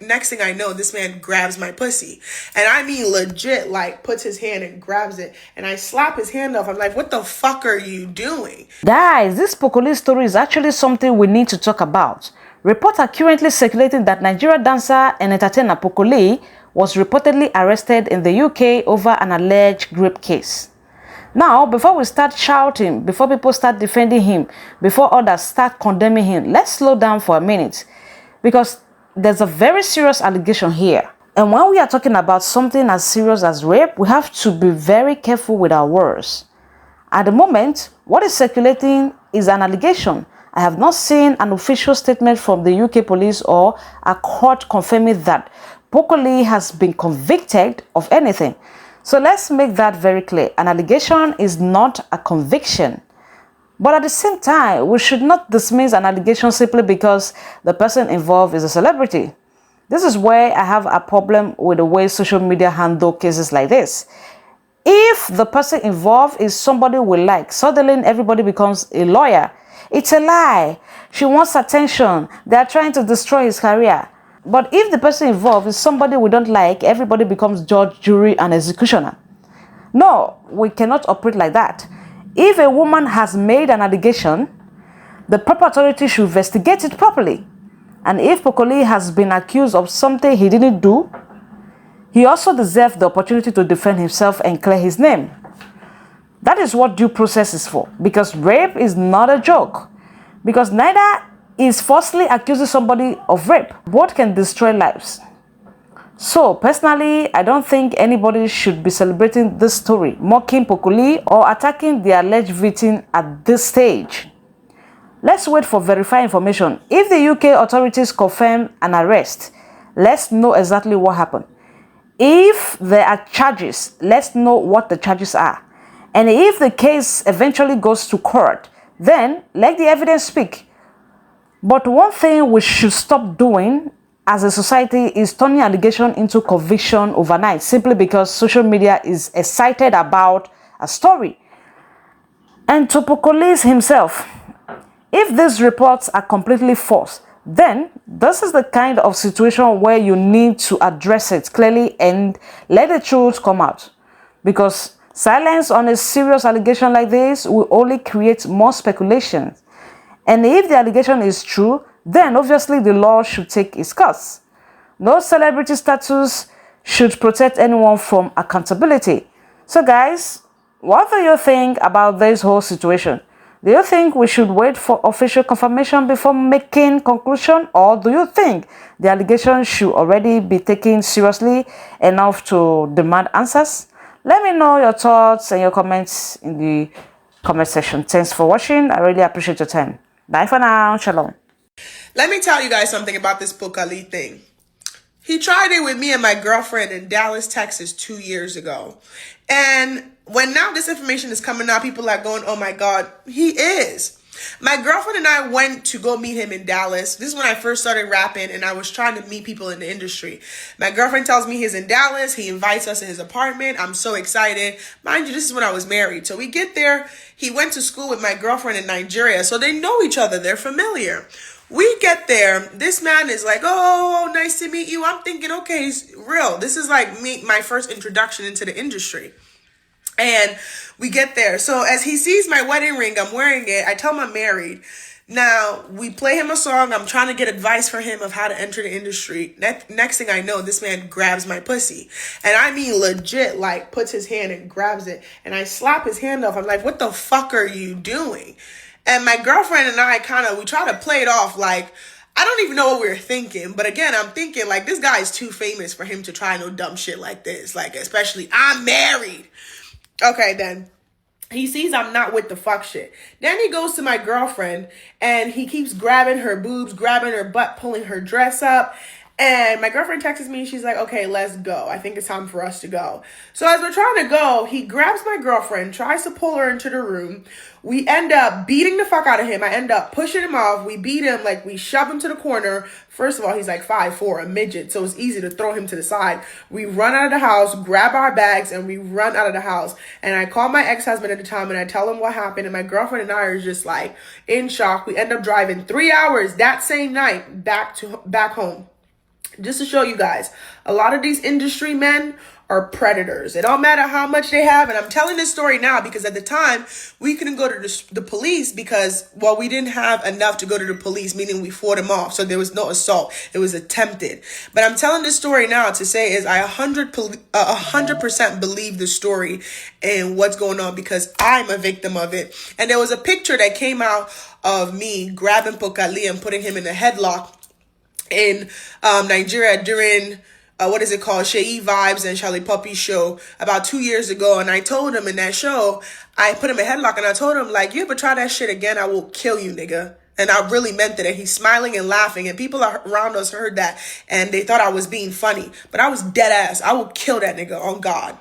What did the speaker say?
Next thing I know, this man grabs my pussy. And I mean legit, like, puts his hand and grabs it. And I slap his hand off. I'm like, what the fuck are you doing? Guys, this Poco story is actually something we need to talk about. Reports are currently circulating that Nigerian dancer and entertainer Poco was reportedly arrested in the UK over an alleged rape case. Now, before we start shouting, before people start defending him, before others start condemning him, let's slow down for a minute. Because there's a very serious allegation here. And when we are talking about something as serious as rape, we have to be very careful with our words. At the moment, what is circulating is an allegation. I have not seen an official statement from the UK police or a court confirming that Poco has been convicted of anything. So let's make that very clear. An allegation is not a conviction. But at the same time, we should not dismiss an allegation simply because the person involved is a celebrity. This is where I have a problem with the way social media handle cases like this. If the person involved is somebody we like, suddenly everybody becomes a lawyer. It's a lie. She wants attention. They are trying to destroy his career. But if the person involved is somebody we don't like, everybody becomes judge, jury, and executioner. No, we cannot operate like that. If a woman has made an allegation, the proper authority should investigate it properly. And if Poco has been accused of something he didn't do, he also deserves the opportunity to defend himself and clear his name. That is what due process is for. Because rape is not a joke. Because neither is falsely accusing somebody of rape. Both can destroy lives. So, personally, I don't think anybody should be celebrating this story, mocking Poco or attacking the alleged victim at this stage. Let's wait for verified information. If the UK authorities confirm an arrest, let's know exactly what happened. If there are charges, let's know what the charges are. And if the case eventually goes to court, then let the evidence speak. But one thing we should stop doing as a society is turning allegation into conviction overnight simply because social media is excited about a story. And to Poco himself, if these reports are completely false, then this is the kind of situation where you need to address it clearly and let the truth come out. Because silence on a serious allegation like this will only create more speculation. And if the allegation is true, then obviously the law should take its course. No celebrity status should protect anyone from accountability. So guys, what do you think about this whole situation? Do you think we should wait for official confirmation before making conclusion, or do you think the allegation should already be taken seriously enough to demand answers? Let me know your thoughts and your comments in the comment section. Thanks for watching. I really appreciate your time. Bye for now. Shalom. Let me tell you guys something about this Poco thing. He tried it with me and my girlfriend in Dallas, Texas 2 years ago. And when now this information is coming out, people are going, oh my God, he is. My girlfriend and I went to go meet him in Dallas. This is when I first started rapping and I was trying to meet people in the industry. My girlfriend tells me he's in Dallas. He invites us to his apartment. I'm so excited. Mind you, this is when I was married. So we get there. He went to school with my girlfriend in Nigeria. So they know each other. They're familiar. We get there. This man is like, oh, nice to meet you. I'm thinking, okay, he's real. This is like my first introduction into the industry. And we get there. So as he sees my wedding ring, I'm wearing it. I tell him I'm married. Now, we play him a song. I'm trying to get advice for him of how to enter the industry. Next thing I know, this man grabs my pussy. And I mean legit, like, puts his hand and grabs it. And I slap his hand off. I'm like, what the fuck are you doing? And my girlfriend and I we try to play it off like, I don't even know what we were thinking. But again, I'm thinking, like, this guy is too famous for him to try no dumb shit like this. Like, especially, I'm married. Okay, then he sees I'm not with the fuck shit. Then he goes to my girlfriend and he keeps grabbing her boobs, grabbing her butt, pulling her dress up. And my girlfriend texts me. She's like, okay, let's go. I think it's time for us to go. So as we're trying to go, he grabs my girlfriend, tries to pull her into the room. We end up beating the fuck out of him. I end up pushing him off. We beat him, like we shove him to the corner. First of all, he's like 5'4", a midget. So it's easy to throw him to the side. We run out of the house, grab our bags, and we run out of the house. And I call my ex-husband at the time and I tell him what happened. And my girlfriend and I are just like in shock. We end up driving 3 hours that same night back home. Just to show you guys, a lot of these industry men are predators. It don't matter how much they have. And I'm telling this story now because at the time we couldn't go to the police because, well, we didn't have enough to go to the police, meaning we fought him off. So there was no assault. It was attempted. But I'm telling this story now to say is I 100% believe the story and what's going on because I'm a victim of it. And there was a picture that came out of me grabbing Poco and putting him in a headlock in Nigeria during what is it called, Sheyi Vibes and Charlie Puppy's show about 2 years ago. And I told him in that show, I put him in a headlock and I told him, like, you ever try that shit again, I will kill you, nigga. And I really meant it. And he's smiling and laughing. And people around us heard that and they thought I was being funny. But I was dead ass. I will kill that nigga on God.